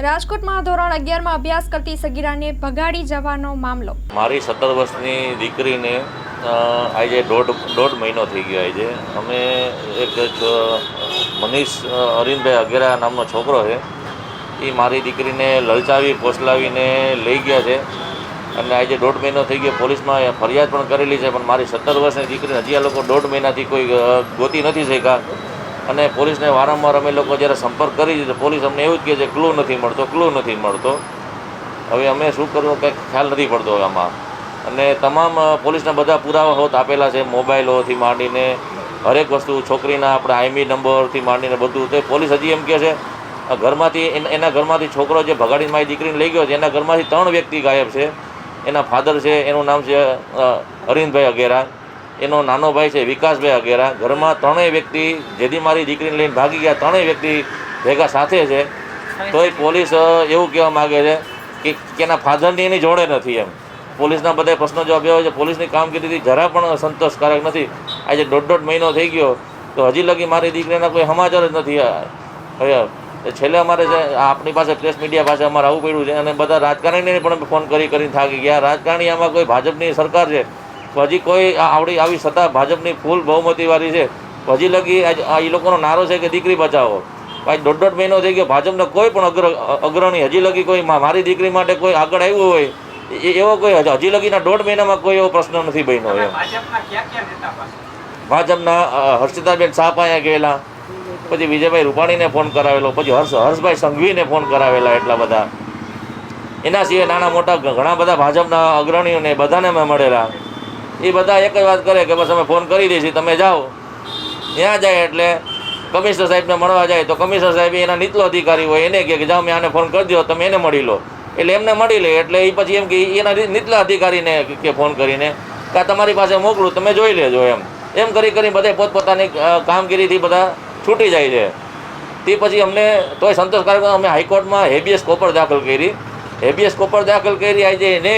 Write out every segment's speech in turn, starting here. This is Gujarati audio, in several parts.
રાજકોટમાં ધોરણ 11માં અભ્યાસ કરતી સગીરાને ભગાડી જવાનો મામલો। મારી 17 વર્ષની દીકરીને આજે દોઢ મહિનો થઈ ગયો। આજે અમે એક મનીષ અરવિંદભાઈ અગેરા નામનો છોકરો છે, એ મારી દીકરીને લલચાવી પોસલાવીને લઈ ગયા છે અને આજે દોઢ મહિનો થઈ ગયો। પોલીસમાં ફરિયાદ પણ કરેલી છે, પણ મારી 17 વર્ષની દીકરીને હજી આ લોકો દોઢ મહિનાથી કોઈ ગોતી નથી શક્યા અને પોલીસને વારંવાર અમે લોકો જ્યારે સંપર્ક કરી તો પોલીસ અમને એવું જ કહે છે ક્લુ નથી મળતો। હવે અમે શું કરવું કંઈક ખ્યાલ નથી પડતો આમાં। અને તમામ પોલીસના બધા પુરાવા હોત આપેલા છે, મોબાઈલોથી માંડીને હરેક વસ્તુ, છોકરીના આપણે આઈમી નંબરથી માંડીને બધું। તો પોલીસ હજી એમ કહે છે ઘરમાંથી એના ઘરમાંથી છોકરો જે ભગાડીને મારી દીકરીને લઈ ગયો છે એના ઘરમાંથી 3 વ્યક્તિ ગાયબ છે। એના ફાધર છે, એનું નામ છે અરવિંદભાઈ અગેરા, એનો નાનો ભાઈ છે વિકાસભાઈ અગેરા। ઘરમાં 3 વ્યક્તિ જેથી મારી દીકરીને લઈને ભાગી ગયા, 3 વ્યક્તિ ભેગા સાથે છે। તોય પોલીસ એવું કહેવા માગે છે કે એના ફાધરની એની જોડે નથી એમ। પોલીસના બધા પ્રશ્નો જવાબ એવો છે, પોલીસની કામગીરીથી જરા પણ સંતોષકારક નથી। આજે દોઢ મહિનો થઈ ગયો તો હજી લગી મારી દીકરીના કોઈ સમાચાર જ નથી। હવે છેલ્લે અમારે આપણી પાસે પ્રેસ મીડિયા પાસે અમારે આવવું પડ્યું છે અને બધા રાજકારણીને પણ ફોન કરીને થાકી ગયા। રાજકારણી આમાં કોઈ ભાજપની સરકાર છે, હજી કોઈ આવી છતાં ભાજપની ફૂલ બહુમતીવાળી છે, હજી લગી એ લોકોનો નારો છે કે દીકરી બચાવો। ભાઈ દોઢ મહિનો થઈ ગયો, ભાજપનો કોઈ પણ અગ્રણી હજી લગી કોઈ મારી દીકરી માટે કોઈ આગળ આવ્યું હોય એવો કોઈ હજી લગીના દોઢ મહિનામાં કોઈ એવો પ્રશ્ન નથી બન્યો। ભાજપના હર્ષિતાબેન શાહ પાસે ગયેલા, પછી વિજયભાઈ રૂપાણીને ફોન કરાવેલો, પછી હર્ષભાઈ સંઘવીને ફોન કરાવેલા, એટલા બધા। એના સિવાય નાના મોટા ઘણા બધા ભાજપના અગ્રણીઓને બધાને અમે મળેલા। એ બધા એક જ વાત કરે કે બસ અમે ફોન કરી દઈશું, તમે જાઓ। ત્યાં જાય એટલે કમિશનર સાહેબને મળવા જાય તો કમિશનર સાહેબ એના નીચલો અધિકારી હોય એને કહે કે જાઓ મેં આને ફોન કરી દો, તમે એને મળી લો। એટલે એમને મળી લે એટલે એ પછી એમ કે એના નીચલા અધિકારીને કે ફોન કરીને કે તમારી પાસે મોકલું, તમે જોઈ લેજો એમ કરી બધા પોતપોતાની કામગીરીથી બધા છૂટી જાય છે। તે પછી અમને તોય સંતોષકારક અમે હાઈકોર્ટમાં હેબિયસ કોપર દાખલ કરી। હેબિયસ કોપર દાખલ કરી આજે એને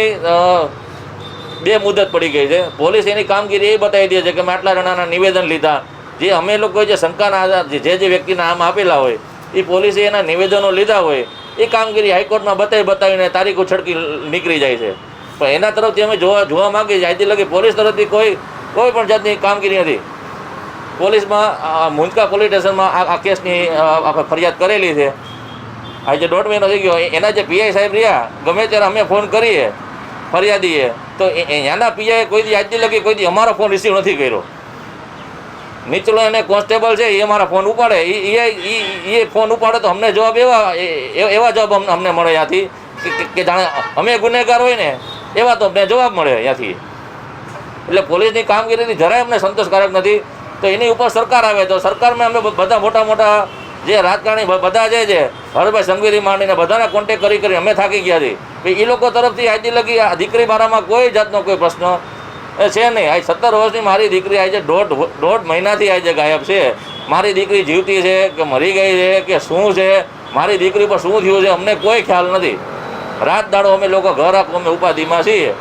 2 મુદત પડી ગઈ છે। પોલીસ એની કામગીરી એ બતાવી દે છે કે મેં આટલા જણાના નિવેદન લીધા, જે અમે લોકોએ જે શંકાના આધાર જે વ્યક્તિના નામ આપેલા હોય એ પોલીસે એના નિવેદનો લીધા હોય એ કામગીરી હાઈકોર્ટમાં બતાવીને તારીખો છડકી નીકળી જાય છે। પણ એના તરફથી અમે જોવા માગીએ છીએ આજથી લગી પોલીસ તરફથી કોઈ પણ જાતની કામગીરી નથી। પોલીસમાં મુંજકા પોલીસ સ્ટેશનમાં આ કેસની આપણે ફરિયાદ કરેલી છે। આજે દોઢ મહિનો થઈ ગયો, એના જે પીઆઈ સાહેબ રહ્યા ગમે ત્યારે અમે ફોન કરીએ ફરિયાદીએ તો એના પીઆઈએ કોઈ આજથી લગી કોઈ અમારો ફોન રિસીવ નથી કર્યો। નીચલો એને કોન્સ્ટેબલ છે એ અમારા ફોન ઉપાડે, એ ફોન ઉપાડે તો અમને જવાબ એવા જવાબ અમને મળે ત્યાંથી કે જાણે અમે ગુનેગાર હોય ને એવા તો અમને જવાબ મળે ત્યાંથી। એટલે પોલીસની કામગીરીથી જરાય અમને સંતોષકારક નથી। તો એની ઉપર સરકાર આવે તો સરકારમાં અમે બધા મોટા જે રાજકારણી બધા છે હરભાઈ સંઘવીથી માંડીને બધાને કોન્ટેક્ટ કરી અમે થાકી ગયા છીએ। એ લોકો તરફથી આજથી લગી આ દીકરી બારામાં કોઈ જાતનો કોઈ પ્રશ્ન છે નહીં। આ 17 વર્ષની મારી દીકરી આજે દોઢ મહિનાથી આજે ગાયબ છે। મારી દીકરી જીવતી છે કે મરી ગઈ છે કે શું છે, મારી દીકરી પર શું થયું છે અમને કોઈ ખ્યાલ નથી। રાત દાડો અમે લોકો ઘર આપો અમે ઉપાધિમાં છીએ,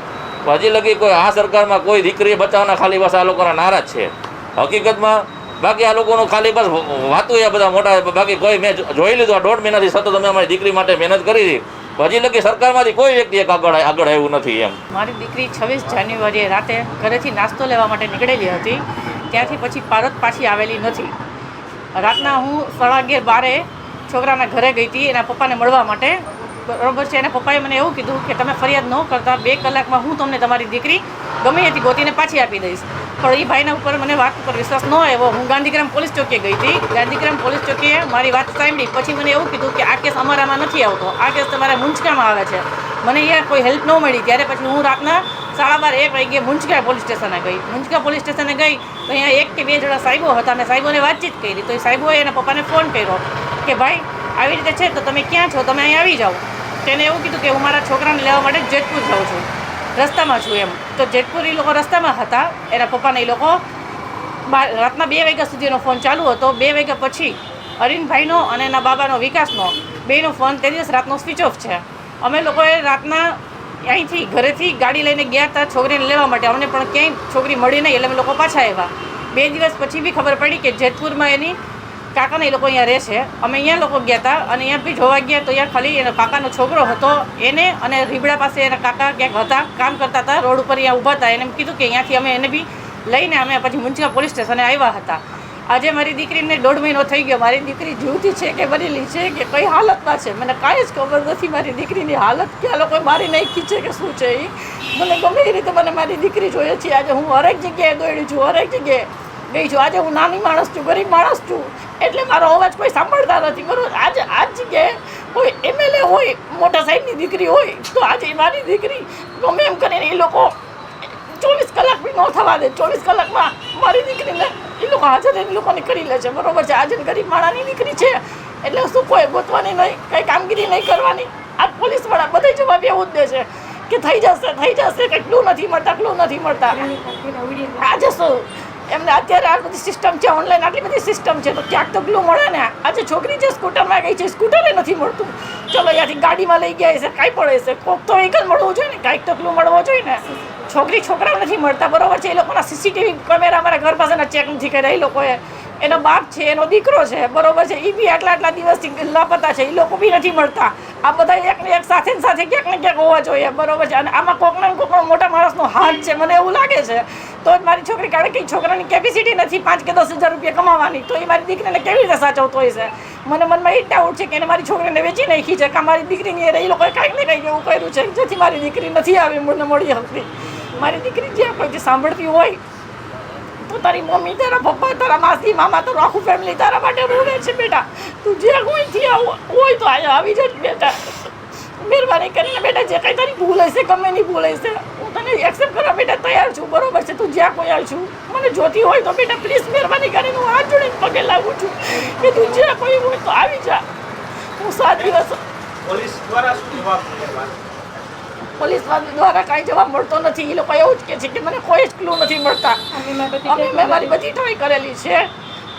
હજી લગી કોઈ આ સરકારમાં કોઈ દીકરી બચાવવાના ખાલી બસ આ લોકોના નારાજ છે હકીકતમાં। બાકી આ લોકોનું ખાલી બસ વાતું એ બધા મોટા, બાકી કોઈ મેં જોઈ લીધું આ 1.5 મહિનાથી સતત અમે અમારી દીકરી માટે મહેનત કરી હતી, હજી લગી સરકારમાંથી કોઈ વ્યક્તિ એક આગળ આવ્યું નથી એમ। મારી દીકરી 26 જાન્યુઆરીએ રાતે ઘરેથી નાસ્તો લેવા માટે નીકળેલી હતી, ત્યાંથી પછી પરત પાછી આવેલી નથી। રાતના હું 11:30 છોકરાના ઘરે ગઈ હતી એના પપ્પાને મળવા માટે, બરાબર છે। એના પપ્પાએ મને એવું કીધું કે તમે ફરિયાદ ન કરતા 2 કલાકમાં હું તમને તમારી દીકરી ગમે ત્યાંથી ગોતીને પાછી આપી દઈશ। પણ એ ભાઈના ઉપર મને વાત ઉપર વિશ્વાસ ન આવ્યો। હું ગાંધીગ્રામ પોલીસ ચોકીએ ગઈ હતી, ગાંધીગ્રામ પોલીસ ચોકીએ મારી વાત સાંભળી પછી મને એવું કીધું કે આ કેસ અમારામાં નથી આવતો, આ કેસ તમારા મુંજકામાં આવે છે। મને અહીંયા કોઈ હેલ્પ ન મળી, ત્યારે પછી હું રાતના 12:30 વાગ્યે મુંજકા પોલીસ સ્ટેશને ગઈ। મુંજકા પોલીસ સ્ટેશને ગઈ તો અહીંયા 1 કે 2 જણા સાહેબો હતા, મેં સાહેબોને વાતચીત કરી તો એ સાહેબોએ એના પપ્પાને ફોન કર્યો કે ભાઈ આવી રીતે છે તો તમે ક્યાં છો, તમે અહીંયા આવી જાઓ। તેને એવું કીધું કે હું મારા છોકરાને લેવા માટે જેતપુર જાઉં છું, રસ્તામાં છું એમ। તો જેતપુર એ લોકો રસ્તામાં હતા, એના પપ્પાને એ લોકો રાતના 2 વાગ્યા સુધીનો ફોન ચાલુ હતો। 2 વાગ્યા પછી અરવિંદભાઈનો અને એના બાબાનો વિકાસનો બેનો ફોન તે દિવસ રાતનો સ્વિચ ઓફ છે। અમે લોકોએ રાતના અહીંથી ઘરેથી ગાડી લઈને ગયા હતા છોકરીને લેવા માટે, અમને પણ ક્યાંય છોકરી મળી નહીં એટલે અમે લોકો પાછા આવ્યા। 2 દિવસ પછી બી ખબર પડી કે જેતપુરમાં એની કાકાને એ લોકો અહીંયા રહે છે. અમે અહીંયા લોકો ગયા હતા અને અહીંયા બી જોવા ગયા તો અહીંયા ખાલી એનો કાકાનો છોકરો હતો, એને અને રીબડા પાસે એના કાકા ક્યાંક હતા, કામ કરતા હતા, રોડ ઉપર અહીંયા ઊભા હતા. એને એમ કીધું કે અહીંયાથી અમે એને બી લઈને અમે પછી મ્યુનિસિપલ પોલીસ સ્ટેશને આવ્યા હતા. આજે મારી દીકરીને 1.5 મહિનો થઈ ગયો. મારી દીકરી જીવતી છે કે મરેલી છે કે કઈ હાલતમાં છે મને કાંઈ જ ખબર નથી. મારી દીકરીની હાલત કે આ લોકોએ મારી નાખી છે કે શું છે એ મને ગમે એ રીતે મને મારી દીકરી જોઈએ છે. આજે હું હરેક જગ્યાએ દોડી છું, હરેક જગ્યાએ ગઈ છું. આજે હું નાની માણસ છું, ગરીબ માણસ છું, એટલે મારો અવાજ કોઈ સાંભળતા નથી. બરોબર, આજે આ જગ્યાએ કોઈ MLA હોય, મોટા સાહેબની દીકરી હોય તો આજે મારી દીકરી ગમે એમ કરીને એ લોકો 24 કલાક બી ન થવા દે. 24 કલાકમાં મારી દીકરીને એ લોકો હાજર એ લોકોને કરી લે છે. બરોબર છે, આજે ગરીબ માણાની દીકરી છે એટલે શું કોઈ ગોતવાની નહીં, કંઈ કામગીરી નહીં કરવાની. આ પોલીસવાળા બધે જવાબ એવું જ દે છે કે થઈ જશે, કંઈ ક્લુ નથી મળતા. આજે શું એમને અત્યારે આ બધી સિસ્ટમ છે, ઓનલાઈન આટલી બધી સિસ્ટમ છે તો ક્યાંક તો ક્લુ મળે ને. આજે છોકરી જે સ્કૂટરમાં ગઈ છે, સ્કૂટરે નથી મળતું. ચલો અહીંયાથી ગાડીમાં લઈ ગયા હશે, કાંઈ પડે છે, કોક તો વ્હીકલ મળવું જોઈએ ને, કાંઈક તો ક્લુ મળવો જોઈએ ને. છોકરાઓ નથી મળતા. બરોબર છે, એ લોકોના CCTV કેમેરા અમારા ઘર પાસેના ચેક નથી કર્યા એ લોકોએ. એનો બાપ છે, એનો દીકરો છે, બરોબર છે, એ બી આટલા દિવસથી લાપતા છે, એ લોકો બી નથી મળતા. આ બધા એકને એક સાથે ક્યાંક ને ક્યાંક હોવા જોઈએ. બરોબર છે, અને આમાં કોકનો મોટા માણસનો હાથ છે મને એવું લાગે છે. તો જ મારી છોકરી, કારણ કે છોકરાની કેપેસિટી નથી 5 કે 10 હજાર રૂપિયા કમાવાની, તો એ મારી દીકરીને કેવી રીતે સાચવતો હોય છે. મને મનમાં એ ડાઉટ છે કે એને મારી છોકરીને વેચી નાખી છે કે મારી દીકરીની એ લોકોએ કાંઈક ને કંઈક એવું કર્યું છે જેથી મારી દીકરી નથી આવી મને મળી હતી. મારી દીકરી જે કોઈથી સાંભળતી હોય તો તારી મમ્મી, તારા પપ્પા, તારા માસી, મામા, તારું આખું ફેમિલી તારા માટે રોવે છે. બેટા તું જે કોઈથી હોય તો અહીંયા આવી જાય બેટા. મહેરબાની કરીને બેટા, જે કંઈ તારી ભૂલ હશે, ગમે એની ભૂલ હશે, હું તને એક્સેપ્ટ કરવા બેટા તૈયાર છું. બરોબર છે, તું જ્યાં કોઈ આવી છું, મને જોતી હોય તો બેટા પ્લીઝ મહેરબાની કરીને હું હાથ જોડીને પગે લાગું છું કે તું જ્યાં કોઈ હોય તો આવી જા. હું 7 દિવસ પોલીસ દ્વારા શું જવાબ મળે? પોલીસ દ્વારા કાંઈ જવાબ મળતો નથી. એ લોકો એવું જ કહે છે કે મને કોઈ જ ક્લુ નથી મળતા. મેં મારી બધી ટ્રાય કરેલી છે.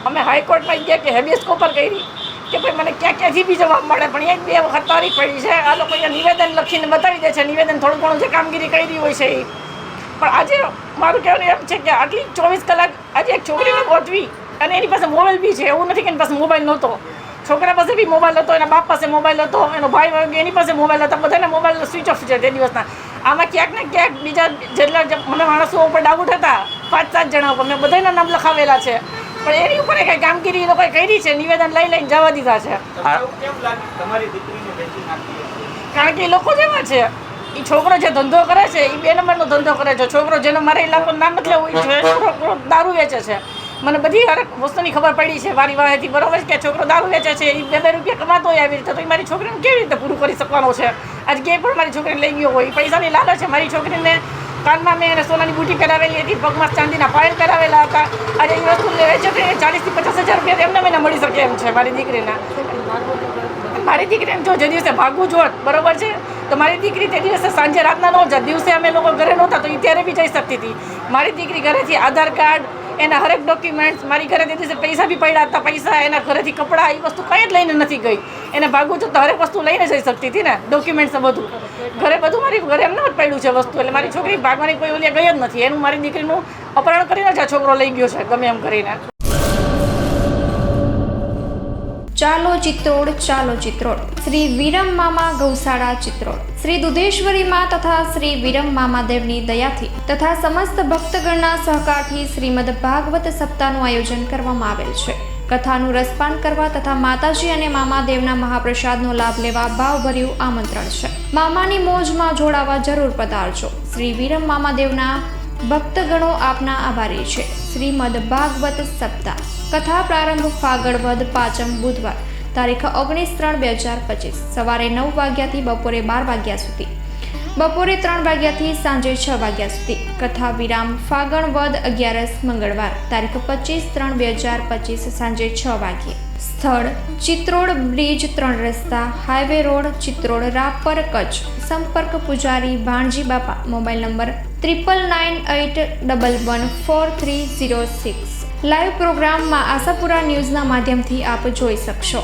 અમે હાઈકોર્ટમાં ગયા કે હેબિયસ કોપર કરી કે ભાઈ મને ક્યાંથી બી જવાબ મળે, પણ 1-2 વખત તારીખ પડી છે. આ લોકો અહીંયા નિવેદન લખીને બતાવી દે છે, નિવેદન થોડું ઘણું જે કામગીરી કરી હોય છે એ. પણ આજે મારું કહેવાનું એમ છે કે આટલી 24 કલાક આજે એક છોકરીને ગોતવી અને એની પાસે મોબાઈલ બી છે. એવું નથી કે એની પાસે મોબાઈલ નહોતો. છોકરા પાસે બી મોબાઈલ હતો, એના બાપ પાસે મોબાઈલ હતો, એનો ભાઈ એની પાસે મોબાઈલ હતા. બધાના મોબાઈલ સ્વિચ ઓફ છે તે દિવસના. આમાં ક્યાંક ને ક્યાંક બીજા જેટલા મને માણસો ઉપર ડાઉટ હતા, 5-7 જણા ઉપર મેં બધાના નામ લખાવેલા છે, પણ એની ઉપર કંઈ કામગીરી એ લોકોએ કરી છે, નિવેદન લઈને જવા દીધા છે. કેમ લાગે તમારી દીકરીને વેચી નાખી? કારણ કે એ લોકો જેવા છે. એ છોકરો જે ધંધો કરે છે એ 2 નંબરનો ધંધો કરે છે. છોકરો જેનો મારે ઇલાકો નામ નથી લેવું જોઈએ, છોકરો દારૂ વેચે છે. મને બધી હરેક વસ્તુની ખબર પડી છે મારી વાહેથી. બરોબર કે છોકરો દારૂ વેચે છે, એ 2 રૂપિયા કમાતો હોય આવી રીતે, તો એ મારી છોકરીને કેવી રીતે પૂરું કરી શકવાનો છે? આજે ક્યાંય પણ મારી છોકરીને લઈ ગયો હોય, પૈસાની લાલચ છે. મારી છોકરીને કાનમાં મેં એને સોનાની બુટી કરાવેલી હતી, પગમાં ચાંદીના પાયલ કરાવેલા હતા. આજે એ વસ્તુ વેચે છે 40 થી 50 હજાર રૂપિયા એમને મહિને મળી શકે એમ છે મારી દીકરીના. મારી દીકરીને જો જે દિવસે ભાગવું જોત, બરોબર છે, તો મારી દીકરી તે દિવસે સાંજે રાતના ન જાત. દિવસે અમે લોકો ઘરે નહોતા તો એ ત્યારે બી જઈ શકતી હતી. મારી દીકરી ઘરેથી આધાર કાર્ડ, એના હરેક ડોક્યુમેન્ટ્સ, મારી ઘરે તે દિવસે પૈસા બી પડ્યા હતા, પૈસા એના ઘરેથી કપડાં, એ વસ્તુ કંઈ જ લઈને નથી ગઈ. એને ભાગવું તો હરેક વસ્તુ લઈને જઈ શકતી હતી ને, ડોક્યુમેન્ટ્સ બધું ઘરે, બધું મારી ઘરે એમને જ પડ્યું છે વસ્તુ. એટલે મારી છોકરી ભાગવાની કોઈ ઓલી ગઈ જ નથી. એનું મારી દીકરીનું અપહરણ કરીને જ આ છોકરો લઈ ગયો છે ગમે એમ કરીને. ચાલો ચિત્રોડ, ચાલો ચિત્રોડ. શ્રી વિરમ મામા ગૌશાળા ચિત્રોડ. શ્રી દુધેશ્વરી માં તથા શ્રી વિરમ મામાદેવની દયાથી તથા સમસ્ત ભક્તગણના સહકારથી શ્રીમદ ભાગવત સપ્તાહનું આયોજન કરવામાં આવેલ છે. કથાનું રસપાન કરવા તથા માતાજી અને મામાદેવના મહાપ્રસાદનો લાભ લેવા ભાવભર્યું આમંત્રણ છે. મામાની મોજમાં જોડાવા જરૂર પધારજો. શ્રી વિરમ મામાદેવના ભક્તગણો આપના આભારી છે. શ્રીમદ ભાગવત સપ્તાહ. કથા પ્રારંભ ફાગણ વદ 5મ બુધવાર તારીખ 19/3/2025 સવારે 9 વાગ્યાથી બપોરે 12 વાગ્યા સુધી, બપોરે 3 વાગ્યાથી સાંજે 6 વાગ્યા સુધી. કથા વિરામ ફાગણ વદ 11 મંગળવાર તારીખ 25/3/2025 સાંજે 6 વાગ્યે. સ્થળ ચિત્રોડ બ્રિજ 3 રસ્તા, હાઈવે રોડ, ચિત્રોડ, રાપર, કચ્છ. સંપર્ક પૂજારી ભાણજી બાપા. Mobile number 9981114306. લાઈવ પ્રોગ્રામમાં આશાપુરા ન્યૂઝના માધ્યમથી આપ જોઈ શકશો.